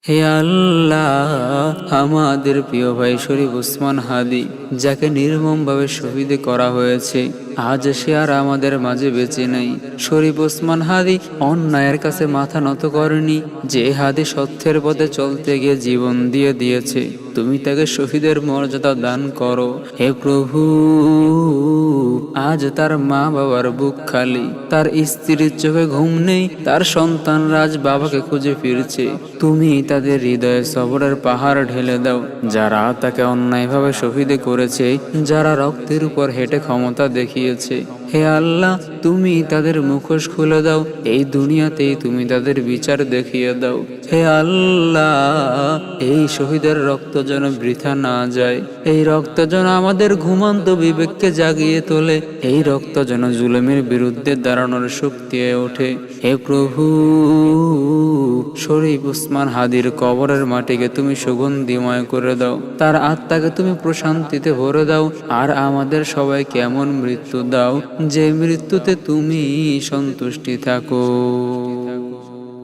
হে আল্লাহ, আমাদের প্রিয় ভাই শরীফ ওসমান হাদি, যাকে নির্মমভাবে শহীদ করা হয়েছে, আজ সে আর আমাদের মাঝে বেঁচে নেই। শরীফ ওসমান হাদি অন্যায়ের কাছে মাথা নত করেনি। যে হাদি সত্যের পথে চলতে গিয়ে জীবন দিয়ে দিয়েছে, তুমি তাকে শহীদের মর্যাদা দান করো। হে প্রভু, আজ তার মা বাবার বুক খালি, তার স্ত্রীর চোখে ঘুম নেই, তার সন্তানরা আজ বাবাকে খুঁজে ফিরছে। তুমি তাদের হৃদয়ে সবরের পাহাড় ঢেলে দাও। যারা তাকে অন্যায়ভাবে শহীদ করেছে, যারা রক্তের উপর হেঁটে ক্ষমতা দেখিয়েছে, হে আল্লাহ, তুমি তাদের মুখোশ খুলে দাও। এই দুনিয়াতেই তুমি তাদের বিচার দেখিয়ে দাও। হে আল্লাহ, এই শহীদের রক্ত যেন বৃথা না যায়। এই রক্ত যেন আমাদের ঘুমন্ত বিবেককে জাগিয়ে তোলে। এই রক্ত যেন জুলুমের বিরুদ্ধে দাঁড়ানোর শক্তি হয়ে ওঠে। হে প্রভু, শরীফ ওসমান হাদির কবরের মাটিকে তুমি সুগন্ধিময় করে দাও। তার আত্মাকে তুমি প্রশান্তিতে ভরে দাও। আর আমাদের সবাইকে এমন মৃত্যু দাও, যে মৃত্যুতে তুমি সন্তুষ্টি থাকো।